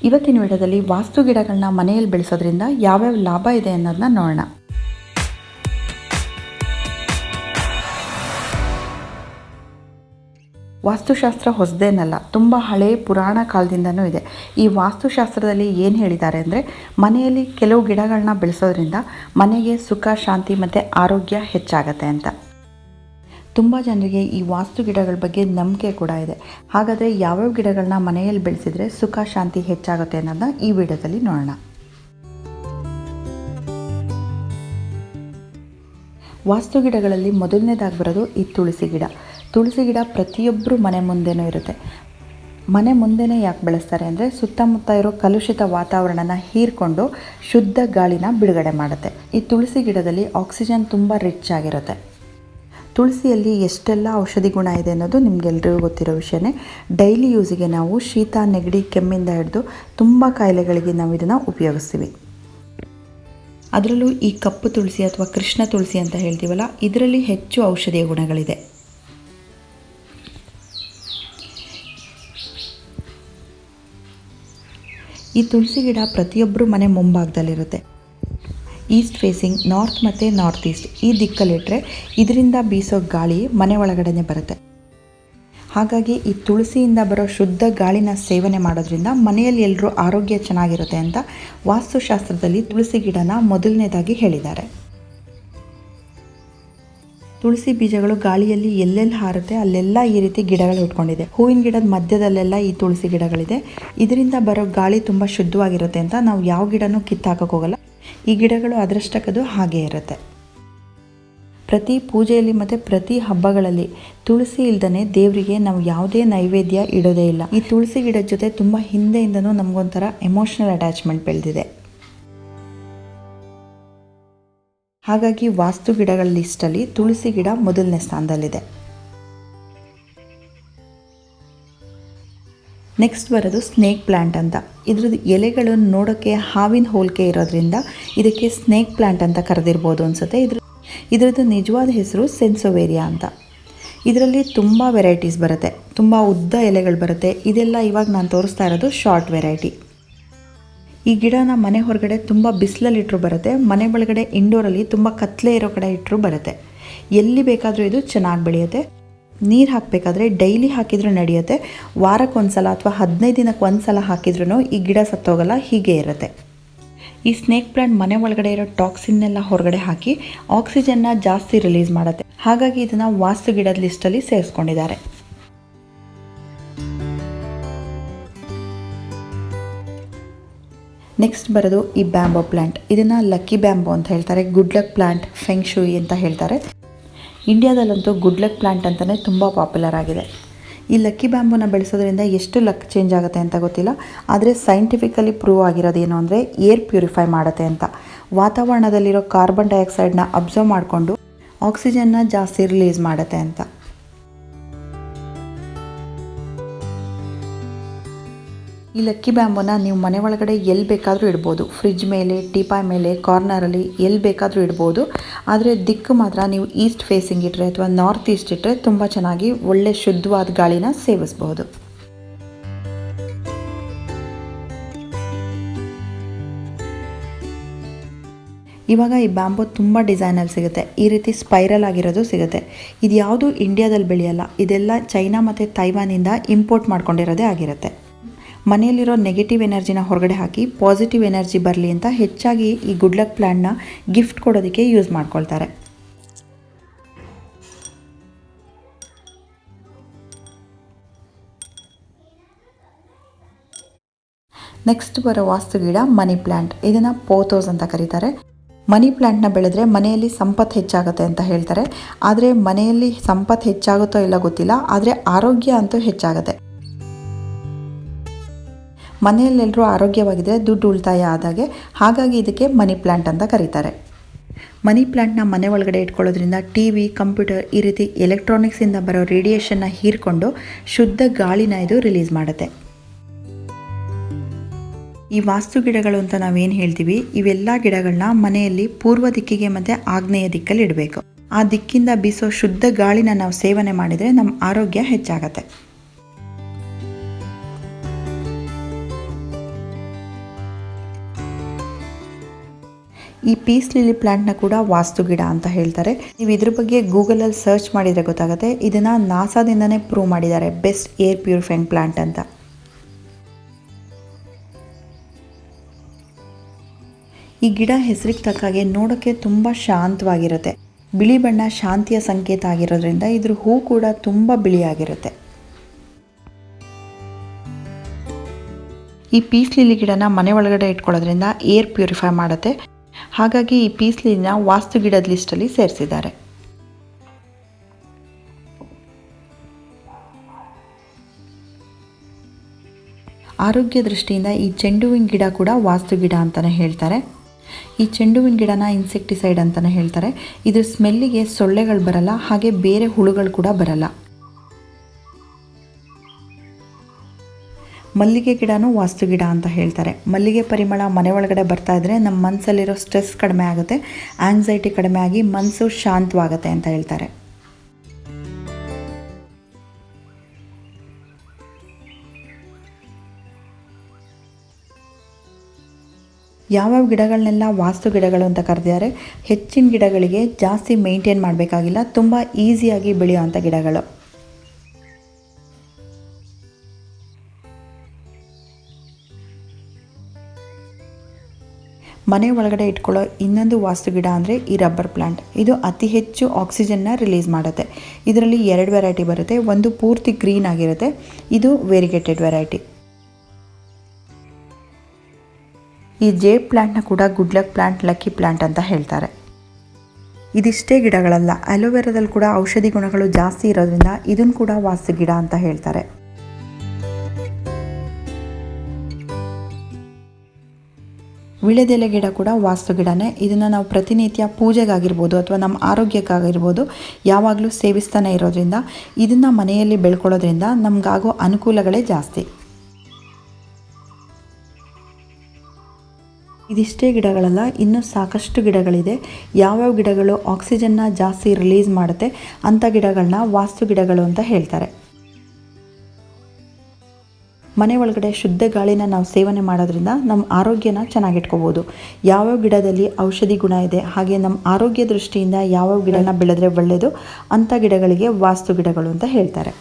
ಇವತ್ತಿನ ವಿಡಿಯೋದಲ್ಲಿ ವಾಸ್ತು ಗಿಡಗಳನ್ನ ಮನೆಯಲ್ಲಿ ಬೆಳೆಸೋದ್ರಿಂದ ಯಾವ್ಯಾವ ಲಾಭ ಇದೆ ಅನ್ನೋದನ್ನ ನೋಡೋಣ. ವಾಸ್ತುಶಾಸ್ತ್ರ ಹೊಸದೇನಲ್ಲ, ತುಂಬ ಹಳೆಯ ಪುರಾಣ ಕಾಲದಿಂದನೂ ಇದೆ. ಈ ವಾಸ್ತುಶಾಸ್ತ್ರದಲ್ಲಿ ಏನು ಹೇಳಿದ್ದಾರೆ ಅಂದರೆ, ಮನೆಯಲ್ಲಿ ಕೆಲವು ಗಿಡಗಳನ್ನ ಬೆಳೆಸೋದ್ರಿಂದ ಮನೆಗೆ ಸುಖ, ಶಾಂತಿ ಮತ್ತು ಆರೋಗ್ಯ ಹೆಚ್ಚಾಗತ್ತೆ ಅಂತ. ತುಂಬ ಜನರಿಗೆ ಈ ವಾಸ್ತು ಗಿಡಗಳ ಬಗ್ಗೆ ನಂಬಿಕೆ ಕೂಡ ಇದೆ. ಹಾಗಾದರೆ ಯಾವ್ಯಾವ ಗಿಡಗಳನ್ನ ಮನೆಯಲ್ಲಿ ಬೆಳೆಸಿದರೆ ಸುಖ, ಶಾಂತಿ ಹೆಚ್ಚಾಗುತ್ತೆ ಅನ್ನೋದನ್ನ ಈ ವಿಡಿಯೋದಲ್ಲಿ ನೋಡೋಣ. ವಾಸ್ತು ಗಿಡಗಳಲ್ಲಿ ಮೊದಲನೇದಾಗಿ ಬರೋದು ಈ ತುಳಸಿ ಗಿಡ. ತುಳಸಿ ಗಿಡ ಪ್ರತಿಯೊಬ್ಬರು ಮನೆ ಮುಂದೆನೂ ಇರುತ್ತೆ. ಮನೆ ಮುಂದೆನೇ ಯಾಕೆ ಬೆಳೆಸ್ತಾರೆ ಅಂದರೆ, ಸುತ್ತಮುತ್ತ ಇರೋ ಕಲುಷಿತ ವಾತಾವರಣನ ಹೀರ್ಕೊಂಡು ಶುದ್ಧ ಗಾಳಿನ ಬಿಡುಗಡೆ ಮಾಡುತ್ತೆ. ಈ ತುಳಸಿ ಗಿಡದಲ್ಲಿ ಆಕ್ಸಿಜನ್ ತುಂಬ ರಿಚ್ ಆಗಿರುತ್ತೆ. ತುಳಸಿಯಲ್ಲಿ ಎಷ್ಟೆಲ್ಲ ಔಷಧಿ ಗುಣ ಇದೆ ಅನ್ನೋದು ನಿಮಗೆಲ್ಲರಿಗೂ ಗೊತ್ತಿರೋ ವಿಷಯನೇ. ಡೈಲಿ ಯೂಸಿಗೆ ನಾವು ಶೀತ, ನೆಗಡಿ, ಕೆಮ್ಮಿಂದ ಹಿಡಿದು ತುಂಬ ಕಾಯಿಲೆಗಳಿಗೆ ನಾವು ಇದನ್ನು ಉಪಯೋಗಿಸ್ತೀವಿ. ಅದರಲ್ಲೂ ಈ ಕಪ್ಪು ತುಳಸಿ ಅಥವಾ ಕೃಷ್ಣ ತುಳಸಿ ಅಂತ ಹೇಳ್ತೀವಲ್ಲ, ಇದರಲ್ಲಿ ಹೆಚ್ಚು ಔಷಧೀಯ ಗುಣಗಳಿದೆ. ಈ ತುಳಸಿ ಗಿಡ ಪ್ರತಿಯೊಬ್ಬರು ಮನೆ ಮುಂಭಾಗದಲ್ಲಿರುತ್ತೆ. ಈಸ್ಟ್ ಫೇಸಿಂಗ್, ನಾರ್ತ್ ಮತ್ತು ನಾರ್ತ್ ಈಸ್ಟ್ ಈ ದಿಕ್ಕಲ್ಲಿಟ್ಟರೆ ಇದರಿಂದ ಬೀಸೋ ಗಾಳಿ ಮನೆ ಒಳಗಡೆ ಬರುತ್ತೆ. ಹಾಗಾಗಿ ಈ ತುಳಸಿಯಿಂದ ಬರೋ ಶುದ್ಧ ಗಾಳಿನ ಸೇವನೆ ಮಾಡೋದ್ರಿಂದ ಮನೆಯಲ್ಲಿ ಎಲ್ಲರೂ ಆರೋಗ್ಯ ಚೆನ್ನಾಗಿರುತ್ತೆ ಅಂತ ವಾಸ್ತುಶಾಸ್ತ್ರದಲ್ಲಿ ತುಳಸಿ ಗಿಡನ ಮೊದಲನೇದಾಗಿ ಹೇಳಿದ್ದಾರೆ. ತುಳಸಿ ಬೀಜಗಳು ಗಾಳಿಯಲ್ಲಿ ಎಲ್ಲೆಲ್ಲಿ ಹಾರುತ್ತೆ ಅಲ್ಲೆಲ್ಲ ಈ ರೀತಿ ಗಿಡಗಳು ಉಟ್ಕೊಂಡಿದೆ. ಹೂವಿನ ಗಿಡದ ಮಧ್ಯದಲ್ಲೆಲ್ಲ ಈ ತುಳಸಿ ಗಿಡಗಳಿದೆ. ಇದರಿಂದ ಬರೋ ಗಾಳಿ ತುಂಬ ಶುದ್ಧವಾಗಿರುತ್ತೆ ಅಂತ ನಾವು ಯಾವ ಗಿಡನೂ ಕಿತ್ತಾಕಕ್ಕೆ ಹೋಗಲ್ಲ. ಈ ಗಿಡಗಳು ಅದರಷ್ಟಕ್ಕದು ಹಾಗೇ ಇರುತ್ತೆ. ಪ್ರತಿ ಪೂಜೆಯಲ್ಲಿ ಮತ್ತು ಪ್ರತಿ ಹಬ್ಬಗಳಲ್ಲಿ ತುಳಸಿ ಇಲ್ದೇ ದೇವರಿಗೆ ನಾವು ಯಾವುದೇ ನೈವೇದ್ಯ ಇಡೋದೇ ಇಲ್ಲ. ಈ ತುಳಸಿ ಗಿಡದ ಜೊತೆ ತುಂಬ ಹಿಂದೆಯಿಂದನೂ ನಮಗೊಂಥರ ಎಮೋಷ್ನಲ್ ಅಟ್ಯಾಚ್ಮೆಂಟ್ ಬೆಳೆದಿದೆ. ಹಾಗಾಗಿ ವಾಸ್ತು ಗಿಡಗಳ ಲಿಸ್ಟಲ್ಲಿ ತುಳಸಿ ಗಿಡ ಮೊದಲನೇ ಸ್ಥಾನದಲ್ಲಿದೆ. ನೆಕ್ಸ್ಟ್ ಬರೋದು ಸ್ನೇಕ್ ಪ್ಲ್ಯಾಂಟ್ ಅಂತ. ಇದ್ರದ್ದು ಎಲೆಗಳು ನೋಡೋಕ್ಕೆ ಹಾವಿನ ಹೋಲಿಕೆ ಇರೋದ್ರಿಂದ ಇದಕ್ಕೆ ಸ್ನೇಕ್ ಪ್ಲ್ಯಾಂಟ್ ಅಂತ ಕರೆದಿರ್ಬೋದು ಅನಿಸುತ್ತೆ. ಇದರದ್ದು ನಿಜವಾದ ಹೆಸರು ಸೆನ್ಸೋವೇರಿಯಾ ಅಂತ. ಇದರಲ್ಲಿ ತುಂಬ ವೆರೈಟೀಸ್ ಬರುತ್ತೆ, ತುಂಬ ಉದ್ದ ಎಲೆಗಳು ಬರುತ್ತೆ. ಇದೆಲ್ಲ ಇವಾಗ ನಾನು ತೋರಿಸ್ತಾ ಇರೋದು ಶಾರ್ಟ್ ವೆರೈಟಿ. ಈ ಗಿಡನ ಮನೆ ಹೊರಗಡೆ ತುಂಬ ಬಿಸಿಲಲ್ಲಿ ಇಟ್ಟರು ಬರುತ್ತೆ, ಮನೆ ಒಳಗಡೆ ಇಂಡೋರಲ್ಲಿ ತುಂಬ ಕತ್ಲೆ ಇರೋ ಕಡೆ ಇಟ್ಟರು ಬರುತ್ತೆ. ಎಲ್ಲಿ ಬೇಕಾದರೂ ಇದು ಚೆನ್ನಾಗಿ ಬೆಳೆಯುತ್ತೆ. ನೀರು ಹಾಕಬೇಕಾದ್ರೆ ಡೈಲಿ ಹಾಕಿದ್ರೂ ನಡೆಯುತ್ತೆ. ವಾರಕ್ಕೊಂದ್ಸಲ ಅಥವಾ 15 ದಿನಕ್ಕೆ ಒಂದ್ಸಲ ಹಾಕಿದ್ರೂ ಈ ಗಿಡ ಸತ್ತೋಗಲ್ಲ, ಹೀಗೆ ಇರುತ್ತೆ. ಈ ಸ್ನೇಕ್ ಪ್ಲಾಂಟ್ ಮನೆ ಒಳಗಡೆ ಇರೋ ಟಾಕ್ಸಿನ್ನೆಲ್ಲ ಹೊರಗಡೆ ಹಾಕಿ ಆಕ್ಸಿಜನ್ನ ಜಾಸ್ತಿ ರಿಲೀಸ್ ಮಾಡುತ್ತೆ. ಹಾಗಾಗಿ ಇದನ್ನು ವಾಸ್ತು ಗಿಡದ ಲಿಸ್ಟಲ್ಲಿ ಸೇರಿಸ್ಕೊಂಡಿದ್ದಾರೆ. ನೆಕ್ಸ್ಟ್ ಬರೋದು ಈ ಬ್ಯಾಂಬೋ ಪ್ಲ್ಯಾಂಟ್. ಇದನ್ನು ಲಕ್ಕಿ ಬ್ಯಾಂಬೋ ಅಂತ ಹೇಳ್ತಾರೆ, good luck plant, feng shui ಅಂತ ಹೇಳ್ತಾರೆ. ಇಂಡಿಯಾದಲ್ಲಂತೂ ಗುಡ್ ಲಕ್ ಪ್ಲ್ಯಾಂಟ್ ಅಂತಲೇ ತುಂಬ ಪಾಪ್ಯುಲರ್ ಆಗಿದೆ. ಈ ಲಕ್ಕಿ ಬ್ಯಾಂಬೋನ ಬೆಳೆಸೋದ್ರಿಂದ ಎಷ್ಟು ಲಕ್ ಚೇಂಜ್ ಆಗುತ್ತೆ ಅಂತ ಗೊತ್ತಿಲ್ಲ, ಆದರೆ ಸೈಂಟಿಫಿಕಲಿ ಪ್ರೂವ್ ಆಗಿರೋದೇನು ಅಂದರೆ ಏರ್ ಪ್ಯೂರಿಫೈ ಮಾಡುತ್ತೆ ಅಂತ. ವಾತಾವರಣದಲ್ಲಿರೋ ಕಾರ್ಬನ್ ಡೈಆಕ್ಸೈಡ್ನ ಅಬ್ಸರ್ವ್ ಮಾಡಿಕೊಂಡು ಆಕ್ಸಿಜನ್ನ ಜಾಸ್ತಿ ರಿಲೀಸ್ ಮಾಡುತ್ತೆ ಅಂತ. ಈ ಲಕ್ಕಿ ಬ್ಯಾಂಬೋನ ನೀವು ಮನೆ ಒಳಗಡೆ ಎಲ್ಲಿ ಬೇಕಾದರೂ ಇಡ್ಬೋದು. ಫ್ರಿಜ್ ಮೇಲೆ, ಟೀಪಾಯ್ ಮೇಲೆ, ಕಾರ್ನರಲ್ಲಿ ಎಲ್ಲಿ ಬೇಕಾದರೂ ಇಡ್ಬೋದು. ಆದರೆ ದಿಕ್ಕು ಮಾತ್ರ ನೀವು ಈಸ್ಟ್ ಫೇಸಿಂಗ್ ಇಟ್ಟರೆ ಅಥವಾ ನಾರ್ತ್ ಈಸ್ಟ್ ಇಟ್ಟರೆ ತುಂಬ ಚೆನ್ನಾಗಿ ಒಳ್ಳೆ ಶುದ್ಧವಾದ ಗಾಳಿನ ಸೇವಿಸಬಹುದು. ಇವಾಗ ಈ ಬ್ಯಾಂಬೋ ತುಂಬ ಡಿಸೈನಲ್ಲಿ ಸಿಗುತ್ತೆ. ಈ ರೀತಿ ಸ್ಪೈರಲ್ ಆಗಿರೋದು ಸಿಗುತ್ತೆ. ಇದು ಯಾವುದು ಇಂಡಿಯಾದಲ್ಲಿ ಬೆಳೆಯಲ್ಲ, ಇದೆಲ್ಲ ಚೈನಾ ಮತ್ತು ತೈವಾನಿಂದ ಇಂಪೋರ್ಟ್ ಮಾಡ್ಕೊಂಡಿರೋದೇ ಆಗಿರುತ್ತೆ. ಮನೆಯಲ್ಲಿರೋ ನೆಗೆಟಿವ್ ಎನರ್ಜಿನ ಹೊರಗಡೆ ಹಾಕಿ ಪಾಸಿಟಿವ್ ಎನರ್ಜಿ ಬರಲಿ ಅಂತ ಹೆಚ್ಚಾಗಿ ಈ ಗುಡ್ ಲಕ್ ಪ್ಲ್ಯಾಂಟ್ನ ಗಿಫ್ಟ್ ಕೊಡೋದಕ್ಕೆ ಯೂಸ್ ಮಾಡ್ಕೊಳ್ತಾರೆ. ನೆಕ್ಸ್ಟ್ ಬರೋ ವಾಸ್ತು ಗಿಡ ಮನಿ ಪ್ಲ್ಯಾಂಟ್. ಇದನ್ನು ಪೋಥೋಸ್ ಅಂತ ಕರೀತಾರೆ. ಮನಿ ಪ್ಲ್ಯಾಂಟ್ನ ಬೆಳೆದ್ರೆ ಮನೆಯಲ್ಲಿ ಸಂಪತ್ತು ಹೆಚ್ಚಾಗುತ್ತೆ ಅಂತ ಹೇಳ್ತಾರೆ. ಆದರೆ ಮನೆಯಲ್ಲಿ ಸಂಪತ್ತು ಹೆಚ್ಚಾಗುತ್ತೋ ಇಲ್ಲ ಗೊತ್ತಿಲ್ಲ, ಆದರೆ ಆರೋಗ್ಯ ಅಂತೂ ಹೆಚ್ಚಾಗುತ್ತೆ. ಮನೆಯಲ್ಲೆಲ್ಲರೂ ಆರೋಗ್ಯವಾಗಿದ್ದರೆ ದುಡ್ಡು ಉಳಿತಾಯ ಆದಾಗೆ. ಹಾಗಾಗಿ ಇದಕ್ಕೆ ಮನಿ ಪ್ಲ್ಯಾಂಟ್ ಅಂತ ಕರೀತಾರೆ. ಮನಿ ಪ್ಲ್ಯಾಂಟ್ನ ಮನೆ ಒಳಗಡೆ ಇಟ್ಕೊಳ್ಳೋದ್ರಿಂದ ಟಿವಿ, ಕಂಪ್ಯೂಟರ್ ಈ ರೀತಿ ಎಲೆಕ್ಟ್ರಾನಿಕ್ಸಿಂದ ಬರೋ ರೇಡಿಯೇಷನ್ನ ಹೀರ್ಕೊಂಡು ಶುದ್ಧ ಗಾಳಿನ ಇದು ರಿಲೀಸ್ ಮಾಡುತ್ತೆ. ಈ ವಾಸ್ತು ಗಿಡಗಳು ಅಂತ ನಾವೇನು ಹೇಳ್ತೀವಿ, ಇವೆಲ್ಲ ಗಿಡಗಳನ್ನ ಮನೆಯಲ್ಲಿ ಪೂರ್ವ ದಿಕ್ಕಿಗೆ ಮತ್ತು ಆಗ್ನೇಯ ದಿಕ್ಕಲ್ಲಿ ಇಡಬೇಕು. ಆ ದಿಕ್ಕಿಂದ ಬೀಸೋ ಶುದ್ಧ ಗಾಳಿನ ನಾವು ಸೇವನೆ ಮಾಡಿದರೆ ನಮ್ಮ ಆರೋಗ್ಯ ಹೆಚ್ಚಾಗತ್ತೆ. ಈ ಪೀಸ್ ಲಿಲಿ ಪ್ಲಾಂಟ್ನ ಕೂಡ ವಾಸ್ತು ಗಿಡ ಅಂತ ಹೇಳ್ತಾರೆ. ನೀವು ಇದ್ರ ಬಗ್ಗೆ ಗೂಗಲಲ್ಲಿ ಸರ್ಚ್ ಮಾಡಿದರೆ ಗೊತ್ತಾಗುತ್ತೆ. ಇದನ್ನು ನಾಸಾದಿಂದನೇ ಪ್ರೂವ್ ಮಾಡಿದ್ದಾರೆ ಬೆಸ್ಟ್ ಏರ್ ಪ್ಯೂರಿಫೈಯಿಂಗ್ ಪ್ಲಾಂಟ್ ಅಂತ. ಈ ಗಿಡ ಹೆಸರಿಗೆ ತಕ್ಕಾಗೆ ನೋಡೋಕ್ಕೆ ತುಂಬ ಶಾಂತವಾಗಿರುತ್ತೆ. ಬಿಳಿ ಬಣ್ಣ ಶಾಂತಿಯ ಸಂಕೇತ ಆಗಿರೋದ್ರಿಂದ ಇದ್ರ ಹೂ ಕೂಡ ತುಂಬ ಬಿಳಿಯಾಗಿರುತ್ತೆ. ಈ ಪೀಸ್ ಲಿಲಿ ಗಿಡನ ಮನೆ ಒಳಗಡೆ ಇಟ್ಕೊಳ್ಳೋದ್ರಿಂದ ಏರ್ ಪ್ಯೂರಿಫೈ ಮಾಡುತ್ತೆ. ಹಾಗಾಗಿ ಈ ಪೀಸ್ ಲಿಲಿನ ವಾಸ್ತು ಗಿಡದ ಲಿಸ್ಟಲ್ಲಿ ಸೇರಿಸಿದ್ದಾರೆ. ಆರೋಗ್ಯ ದೃಷ್ಟಿಯಿಂದ ಈ ಚೆಂಡು ಹೂವಿನ ಗಿಡ ಕೂಡ ವಾಸ್ತು ಗಿಡ ಅಂತಲೇ ಹೇಳ್ತಾರೆ. ಈ ಚೆಂಡು ಹೂವಿನ ಗಿಡನ ಇನ್ಸೆಕ್ಟಿಸೈಡ್ ಅಂತಲೇ ಹೇಳ್ತಾರೆ. ಇದ್ರ ಸ್ಮೆಲ್ಲಿಗೆ ಸೊಳ್ಳೆಗಳು ಬರಲ್ಲ, ಹಾಗೆ ಬೇರೆ ಹುಳುಗಳು ಕೂಡ ಬರಲ್ಲ. ಮಲ್ಲಿಗೆ ಗಿಡನೂ ವಾಸ್ತು ಗಿಡ ಅಂತ ಹೇಳ್ತಾರೆ. ಮಲ್ಲಿಗೆ ಪರಿಮಳ ಮನೆ ಒಳಗಡೆ ಬರ್ತಾ ಇದ್ರೆ ನಮ್ಮ ಮನಸ್ಸಲ್ಲಿರೋ ಸ್ಟ್ರೆಸ್ ಕಡಿಮೆ ಆಗುತ್ತೆ, ಆಂಗ್ಸೈಟಿ ಕಡಿಮೆ ಆಗಿ ಮನಸ್ಸು ಶಾಂತವಾಗುತ್ತೆ ಅಂತ ಹೇಳ್ತಾರೆ. ಯಾವ್ಯಾವ ಗಿಡಗಳನ್ನೆಲ್ಲ ವಾಸ್ತು ಗಿಡಗಳು ಅಂತ ಕರೆದಿದ್ದಾರೆ? ಹೆಚ್ಚಿನ ಗಿಡಗಳಿಗೆ ಜಾಸ್ತಿ ಮೇಂಟೈನ್ ಮಾಡಬೇಕಾಗಿಲ್ಲ, ತುಂಬ ಈಸಿಯಾಗಿ ಬೆಳೆಯುವಂಥ ಗಿಡಗಳು. ಮನೆ ಒಳಗಡೆ ಇಟ್ಕೊಳ್ಳೋ ಇನ್ನೊಂದು ವಾಸ್ತು ಗಿಡ ಅಂದರೆ ಈ ರಬ್ಬರ್ ಪ್ಲಾಂಟ್. ಇದು ಅತಿ ಹೆಚ್ಚು ಆಕ್ಸಿಜನ್ನ ರಿಲೀಸ್ ಮಾಡುತ್ತೆ. ಇದರಲ್ಲಿ 2 ವೆರೈಟಿ ಬರುತ್ತೆ. ಒಂದು ಪೂರ್ತಿ ಗ್ರೀನ್ ಆಗಿರುತ್ತೆ, ಇದು ವೇರಿಗೇಟೆಡ್ ವೆರೈಟಿ. ಈ ಜೇಡ್ ಪ್ಲಾಂಟ್ನ ಕೂಡ good luck plant, lucky plant ಅಂತ ಹೇಳ್ತಾರೆ. ಇದಿಷ್ಟೇ ಗಿಡಗಳಲ್ಲ, ಅಲೋವೆರಾದಲ್ಲಿ ಕೂಡ ಔಷಧಿ ಗುಣಗಳು ಜಾಸ್ತಿ ಇರೋದ್ರಿಂದ ಇದನ್ನು ಕೂಡ ವಾಸ್ತು ಗಿಡ ಅಂತ ಹೇಳ್ತಾರೆ. ವೀಳ್ಯದೆಲೆ ಗಿಡ ಕೂಡ ವಾಸ್ತು ಗಿಡನೇ. ಇದನ್ನು ನಾವು ಪ್ರತಿನಿತ್ಯ ಪೂಜೆಗಾಗಿರ್ಬೋದು ಅಥವಾ ನಮ್ಮ ಆರೋಗ್ಯಕ್ಕಾಗಿರ್ಬೋದು ಯಾವಾಗಲೂ ಸೇವಿಸ್ತಾನೆ ಇರೋದ್ರಿಂದ ಇದನ್ನು ಮನೆಯಲ್ಲಿ ಬೆಳ್ಕೊಳ್ಳೋದ್ರಿಂದ ನಮಗಾಗೋ ಅನುಕೂಲಗಳೇ ಜಾಸ್ತಿ. ಇದಿಷ್ಟೇ ಗಿಡಗಳಲ್ಲ, ಇನ್ನೂ ಸಾಕಷ್ಟು ಗಿಡಗಳಿದೆ. ಯಾವ್ಯಾವ ಗಿಡಗಳು ಆಕ್ಸಿಜನ್ನ ಜಾಸ್ತಿ ರಿಲೀಸ್ ಮಾಡುತ್ತೆ ಅಂಥ ಗಿಡಗಳನ್ನ ವಾಸ್ತು ಗಿಡಗಳು ಅಂತ ಹೇಳ್ತಾರೆ. ಮನೆ ಒಳಗಡೆ ಶುದ್ಧ ಗಾಳಿನ ನಾವು ಸೇವನೆ ಮಾಡೋದ್ರಿಂದ ನಮ್ಮ ಆರೋಗ್ಯನ ಚೆನ್ನಾಗಿಟ್ಕೋಬೋದು. ಯಾವ್ಯಾವ ಗಿಡದಲ್ಲಿ ಔಷಧಿ ಗುಣ ಇದೆ, ಹಾಗೆ ನಮ್ಮ ಆರೋಗ್ಯ ದೃಷ್ಟಿಯಿಂದ ಯಾವ್ಯಾವ ಗಿಡನ ಬೆಳೆದ್ರೆ ಒಳ್ಳೆಯದು ಅಂಥ ಗಿಡಗಳಿಗೆ ವಾಸ್ತು ಗಿಡಗಳು ಅಂತ ಹೇಳ್ತಾರೆ.